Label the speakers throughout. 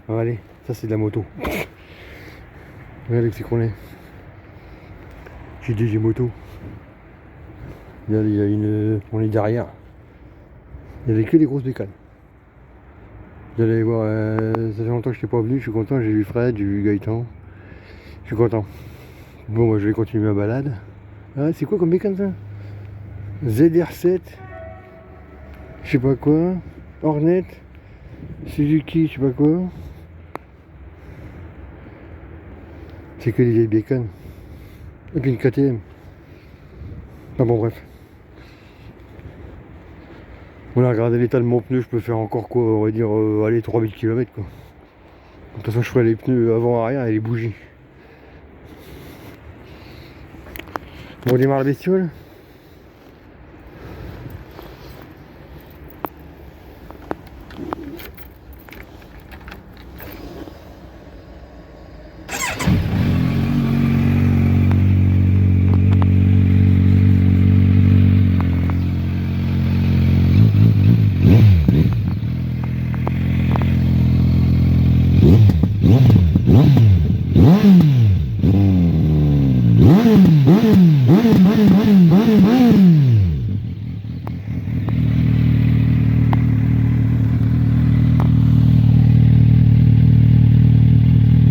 Speaker 1: Ah, allez, ça c'est de la moto. Regardez que c'est qu'on est. J'ai dit j'ai moto. Il y a une. On est derrière. Il n'y avait que des grosses bécanes. J'allais voir. Ça fait longtemps que je n'étais pas venu, je suis content, j'ai vu Fred, j'ai vu Gaëtan. Je suis content. Bon, moi je vais continuer ma balade. Ah, c'est quoi comme bécane ça? ZR7. Je sais pas quoi. Hornet. Suzuki, je sais pas quoi. C'est que des vieilles bécanes. Et puis une KTM. Enfin bon, bref. On a regardé l'état de mon pneu, je peux faire encore quoi, on va dire, allez, 3000 km quoi. De toute façon, je ferai les pneus avant-arrière et les bougies. On démarre la bestiole.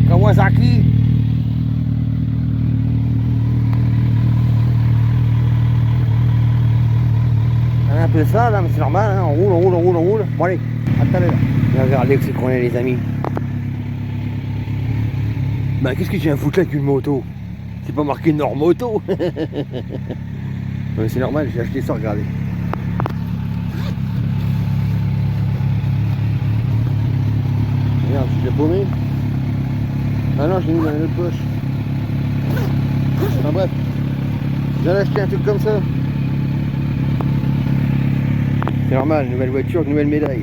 Speaker 1: Kawasaki. Un peu ça là, mais c'est normal, hein. On roule. Bon allez, à tout à l'heure. Regardez que c'est qu'on est les amis. Bah qu'est-ce que tu viens foutre là avec une moto? C'est pas marqué Normoto. Ouais, c'est normal, j'ai acheté ça, regardez. Regarde, je l'ai paumé. Ah non, je l'ai mis dans une autre poche. Enfin bref, j'ai acheté un truc comme ça. C'est normal, nouvelle voiture, nouvelle médaille.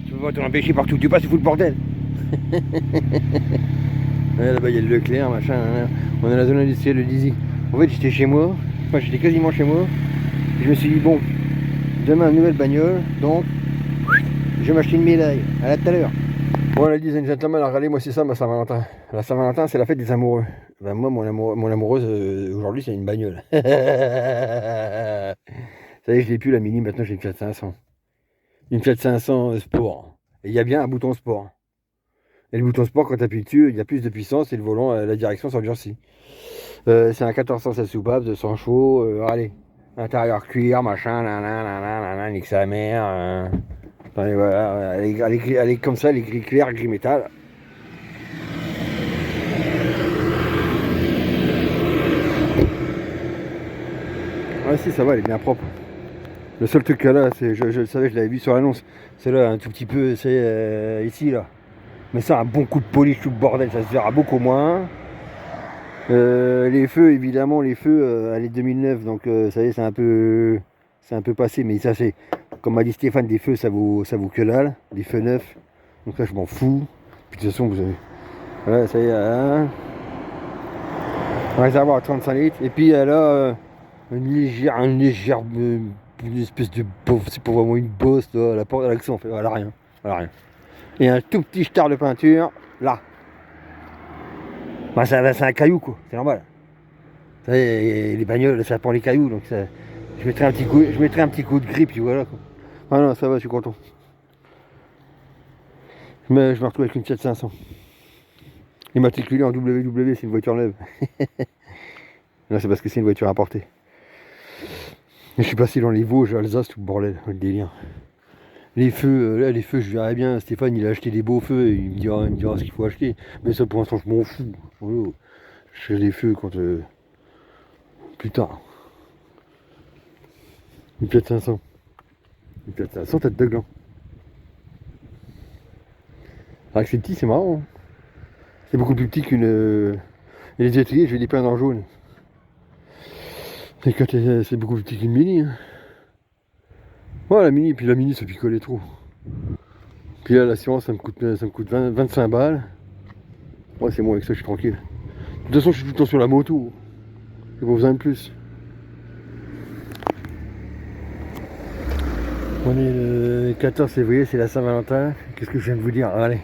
Speaker 1: Tu peux pas t'en empêcher partout où tu passes, c'est fou le bordel. Ouais, là-bas il y a le Leclerc, machin, on est dans la zone industrielle de Dizy. En fait j'étais chez moi, enfin j'étais quasiment chez moi, et je me suis dit bon, demain une nouvelle bagnole, donc je vais m'acheter une médaille, à tout à l'heure. Bon ladies and gentlemen, regardez moi c'est ça ma Saint-Valentin. La Saint-Valentin c'est la fête des amoureux. Ben, moi mon amoureuse aujourd'hui c'est une bagnole. Ça y est je l'ai plus la Mini, maintenant j'ai une Fiat 500. Une Fiat 500 Sport. Et il y a bien un bouton Sport. Et le bouton Sport quand tu appuies dessus il y a plus de puissance et le volant, la direction s'endurcit. C'est un 1416 soupape, 200 chevaux, allez. Intérieur cuir, machin, nique sa mère. Attendez, voilà, elle est comme ça, elle est gris clair, gris métal. Ah si, ça va, elle est bien propre. Le seul truc qu'elle a, c'est, je le savais, je l'avais vu sur l'annonce, c'est là un tout petit peu, c'est ici là. Mais ça, un bon coup de polish, tout le bordel, ça se verra beaucoup moins. Les feux, évidemment, elle est 2009, donc ça y est, c'est un peu passé, mais ça c'est, comme m'a dit Stéphane, des feux, ça vaut que dalle, des feux neufs. Donc là, je m'en fous. Puis de toute façon, vous avez, voilà, ça y est, un réservoir à 35 litres. Et puis elle a une légère, une espèce de bosse, c'est pas vraiment une bosse, là, la porte à l'accent, elle a rien, Et un tout petit star de peinture, là. Bah, c'est un caillou quoi, c'est normal. Ça, les bagnoles, ça prend les cailloux, donc ça, je mettrai un petit coup de grip, puis voilà quoi. Ah non, ça va, je suis content. Mais je me retrouve avec une Fiat 500. Immatriculée en WW, c'est une voiture neuve. Là, c'est parce que c'est une voiture importée. Et je suis passé dans les Vosges, Alsace, tout le bordel, le délire. Les feux, là, les feux, je verrais bien. Stéphane, il a acheté des beaux feux, il me dira ce qu'il faut acheter. Mais ça, pour l'instant, je m'en fous. Voilà. Je ferai des feux quand. Plus tard. Une Fiat 500. Une Fiat 500, tête de gland. Alors que c'est petit, c'est marrant. Hein. C'est beaucoup plus petit qu'une. Et les étriers, je vais les peindre en jaune. C'est beaucoup plus petit qu'une Mini. Hein. Ouais, la Mini, puis la Mini, ça picolait trop. Puis là, l'assurance, ça me coûte 25 balles. Ouais, c'est bon, avec ça, je suis tranquille. De toute façon, je suis tout le temps sur la moto. J'ai pas besoin de plus. On est le 14 février, c'est la Saint-Valentin. Qu'est-ce que je viens de vous dire? Allez,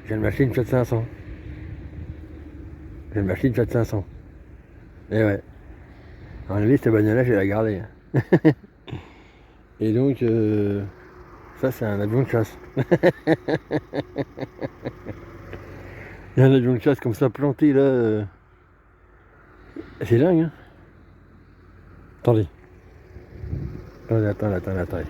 Speaker 1: je viens de m'acheter une Fiat 500. Je viens de m'acheter une Fiat 500. Et ouais. En réalité, cette bagnole-là, je vais la garder. Et donc, ça, c'est un avion de chasse. Il y a un avion de chasse comme ça planté là. C'est dingue, hein? Attendez. Attendez.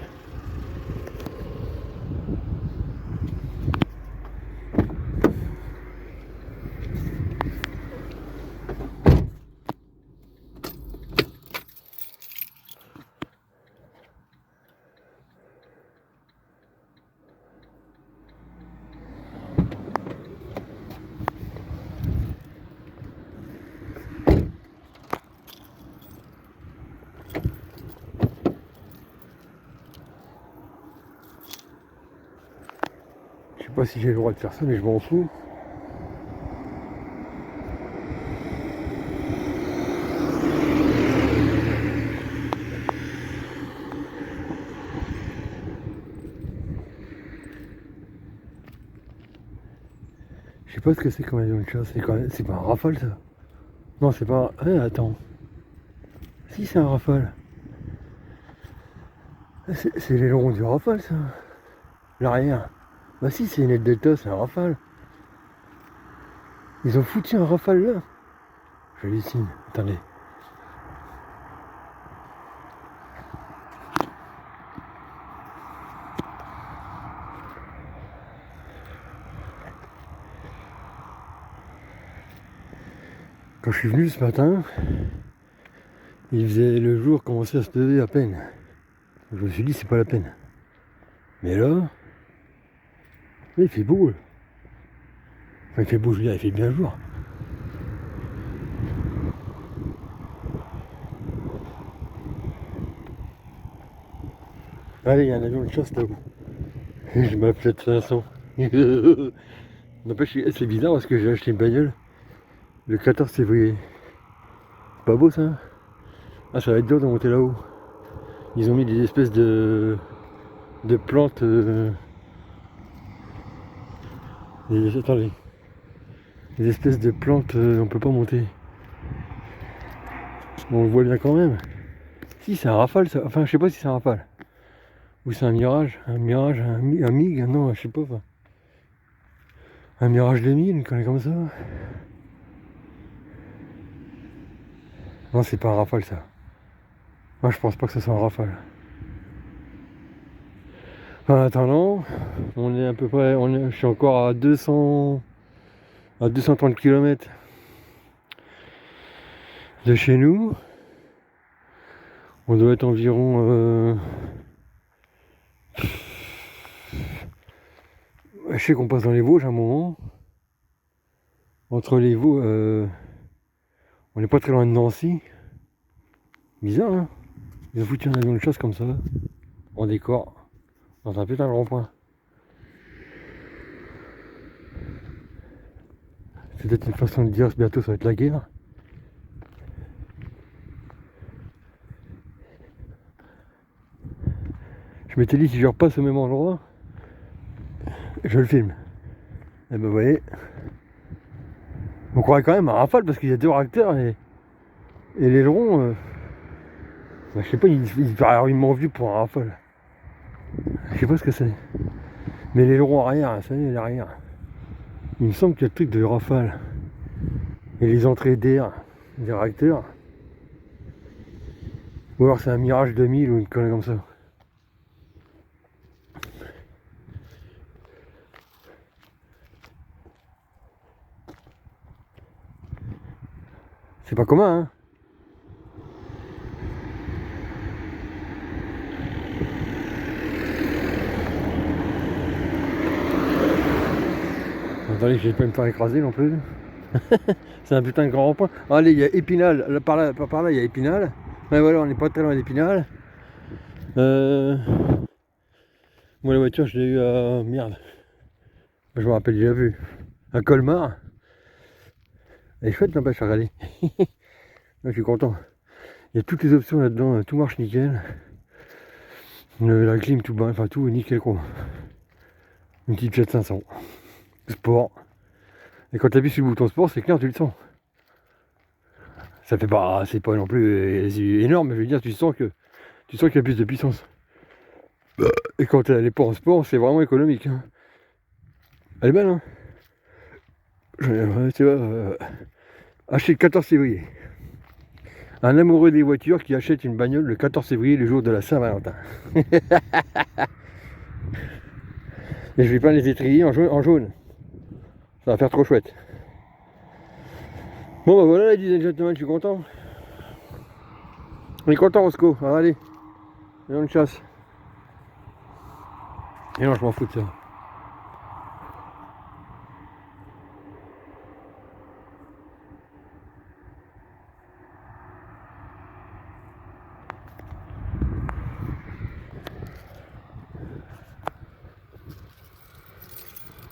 Speaker 1: Je sais pas si j'ai le droit de faire ça, mais je m'en fous. Je sais pas ce que c'est comme avion de chasse. C'est pas un Rafale ça. Non, c'est pas. Attends. Si, c'est un Rafale. C'est l'aileron du Rafale ça. L'arrière. Bah si, c'est une aile Delta, c'est un Rafale. Ils ont foutu un Rafale là. J'hallucine. Attendez. Quand je suis venu ce matin, il faisait le jour commençait à se lever à peine. Je me suis dit c'est pas la peine. Mais là il fait beau. Enfin, il fait beau, je veux dire, il fait bien jour. Allez, il y a un avion de chasse là-haut. Je m'appelle 500. N'empêche, c'est bizarre parce que j'ai acheté une bagnole le 14 février. Pas beau ça? Ah, ça va être dur de monter là-haut. Ils ont mis des espèces de plantes. Attendez. Des espèces de plantes, on peut pas monter. Bon, on le voit bien quand même. Si, c'est un Rafale ça. Enfin, je sais pas si c'est un Rafale. Ou c'est un Mirage. Un MiG, non, je sais pas. Enfin. Un Mirage 2000, une connerie comme ça. Non, c'est pas un Rafale ça. Moi, je pense pas que ce soit un Rafale. En attendant, on est à peu près, je suis encore à 230 km de chez nous. On doit être environ, je sais qu'on passe dans les Vosges à un moment. Entre les Vosges, on n'est pas très loin de Nancy. Bizarre, hein? Ils ont foutu un avion de chasse comme ça, en décor, dans un putain de rond-point. C'est peut-être une façon de dire bientôt ça va être la guerre. Je m'étais dit si je repasse au même endroit, je le filme. Et ben vous voyez, on croirait quand même un Rafale parce qu'il y a deux réacteurs et l'aileron, je sais pas, il m'ont vu pour un Rafale. Je sais pas ce que c'est. Mais l'aileron arrière, ça y est, l'arrière. Il me semble qu'il y a le truc de Rafale. Et les entrées d'air des réacteurs. Ou alors c'est un Mirage 2000 ou une connerie comme ça. C'est pas commun, hein. Attendez, je vais pas me faire écraser non plus. C'est un putain de grand rond-point. Allez, il y a Épinal, là, par là, il y a Épinal. Mais voilà, on n'est pas très loin d'Épinal. Moi la voiture je l'ai eu à... merde. Je me rappelle déjà vu. À Colmar. Elle est chouette n'empêche à regarder. Je suis content. Il y a toutes les options là-dedans, tout marche nickel. La clim tout bas, enfin tout nickel quoi. Une petite Fiat 500. Sport. Et quand tu appuies sur le bouton sport, c'est clair, tu le sens. Ça fait pas, c'est pas non plus énorme, mais je veux dire, tu sens qu'il y a plus de puissance. Et quand elle est pas en sport, c'est vraiment économique. Hein. Elle est belle, hein. Tu vois, acheter le 14 février. Un amoureux des voitures qui achète une bagnole le 14 février, le jour de la Saint-Valentin. Et je vais peindre les étriers en jaune. Ça va faire trop chouette. Bon bah voilà, ladies and gentlemen, je suis content. On est content, Roscoe. Alors, allez, allons une chasse. Et non, je m'en fous de ça.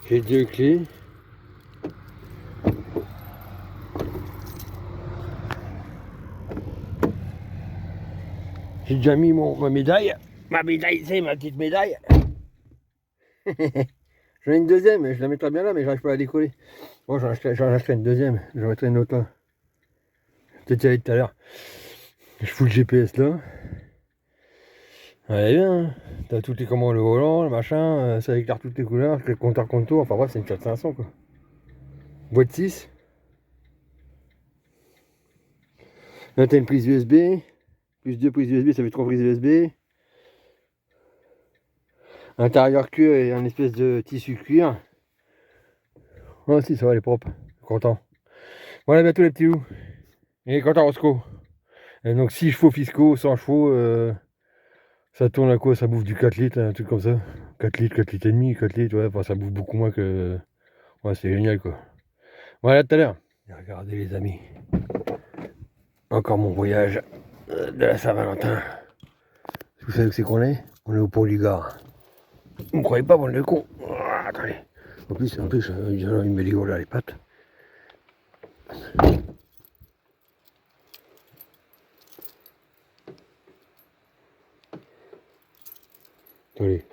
Speaker 1: J'ai 2 clés. J'ai déjà mis ma médaille. Ma médaille, c'est ma petite médaille. J'en ai une deuxième, mais je la mettrai bien là, mais j'arrive pas à la décoller. Bon, j'en achèterai une deuxième. J'en mettrai une autre là. Peut-être y aller tout à l'heure. Je fous le GPS là. Elle est bien. Hein. T'as toutes les commandes, le volant, le machin. Ça éclaire toutes les couleurs. Le compteur contour. Enfin bref, c'est une Fiat 500 quoi. Boîte 6. Là, t'as une prise USB. Plus 2 prises USB, ça fait 3 prises USB. Intérieur cuir et un espèce de tissu cuir. Oh si, ça va, elle est propre. Content. Voilà, bientôt les petits loups. Et content, Roscoe. Et donc 6 chevaux fiscaux, 100 chevaux. Ça tourne à quoi? Ça bouffe du 4 litres, un truc comme ça. 4 litres, 4 litres et demi, 4 litres, ouais. Enfin, ça bouffe beaucoup moins que... Ouais, c'est génial, quoi. Voilà, tout à l'heure. Regardez, les amis. Encore mon voyage de la Saint-Valentin. Vous savez où c'est qu'on est? On est au pont du Gard. Vous me croyez pas, bande de con? Attendez. En plus, il me dit, oh là, les pattes. Attendez.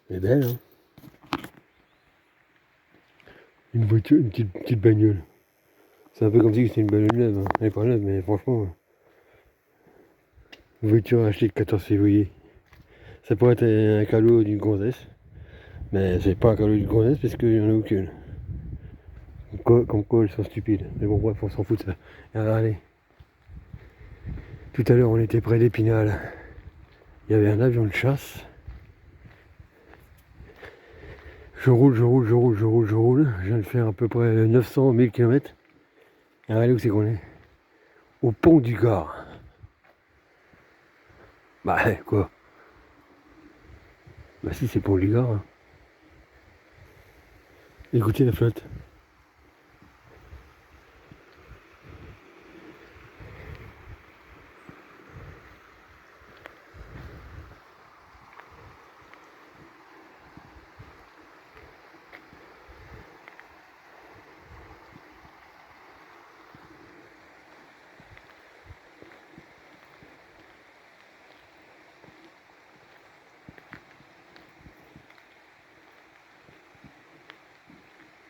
Speaker 1: Elle est belle, hein? Une voiture, une petite bagnole. C'est un peu comme si c'était une bagnole neuve. Hein. Elle est pas neuve, mais franchement... Une voiture achetée le 14 février. Ça pourrait être un cadeau d'une gonzesse. Mais c'est pas un cadeau d'une gonzesse parce qu'il n'y en a aucune. Comme quoi elles sont stupides. Mais bon bref, on s'en fout de ça. Allez. Tout à l'heure on était près d'Épinal. Il y avait un avion de chasse. Je roule. Je viens de faire à peu près 900-1000 km. Et regardez où c'est qu'on est. Au pont du Gard. Bah quoi? Bah si, c'est pont du Gard. Hein. Écoutez la flotte.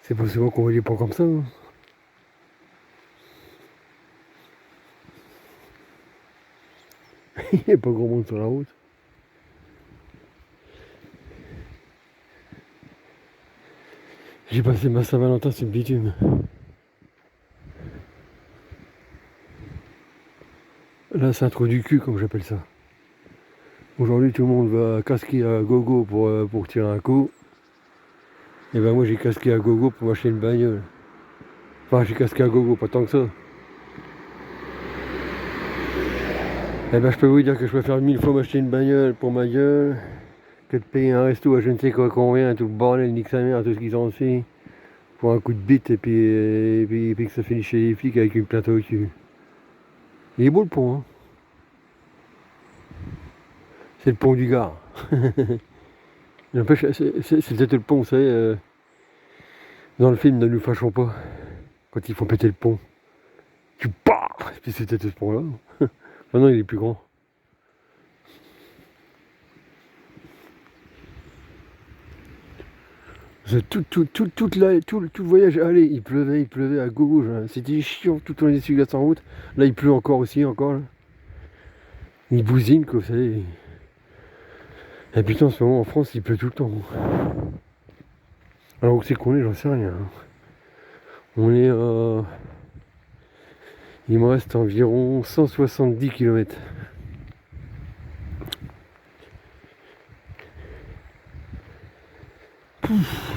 Speaker 1: C'est pas souvent qu'on voit des ponts comme ça. Hein. Il n'y a pas grand monde sur la route. J'ai passé ma Saint-Valentin sur le bitume. Là, c'est un trou du cul, comme j'appelle ça. Aujourd'hui, tout le monde va casquer à gogo pour tirer un coup. Et ben moi, j'ai casqué à gogo pour m'acheter une bagnole. Enfin, j'ai casqué à gogo, pas tant que ça. Et ben, je peux vous dire que je préfère 1000 fois m'acheter une bagnole pour ma gueule que de payer un resto à je ne sais quoi combien, tout le bordel, nique sa mère, tout ce qu'ils s'en suit, pour un coup de bite et puis que ça finisse chez les flics avec une plainte au cul. Il est beau le pont, hein. C'est le pont du Gard. N'empêche, c'est peut-être le pont, vous savez, dans le film Ne nous fâchons pas, quand ils font péter le pont. Tu pars. Et puis c'est peut-être ce pont-là. Maintenant il est plus grand. Tout le voyage, allez, il pleuvait à gauche. C'était chiant tout le temps les essuie-glaces en route. Là il pleut encore aussi, encore. Là. Il bousine, quoi, vous savez. Et putain, en ce moment en France, il pleut tout le temps. Alors où c'est qu'on est, j'en sais rien. On est à... Il me reste environ 170 km.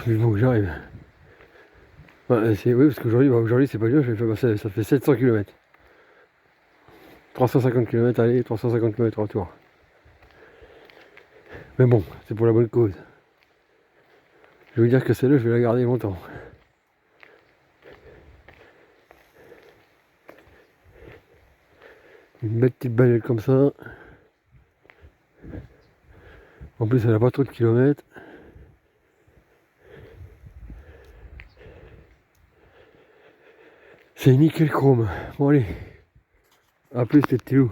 Speaker 1: Il faut que j'arrive. Ouais, oui, parce qu'aujourd'hui c'est pas dur, ça fait 700 km. 350 km aller, 350 km retour. Mais bon, c'est pour la bonne cause. Je veux dire que celle-là, je vais la garder longtemps. Une belle petite bagnole comme ça. En plus, elle n'a pas trop de kilomètres. C'est nickel chrome. Bon allez. A plus les petits loups.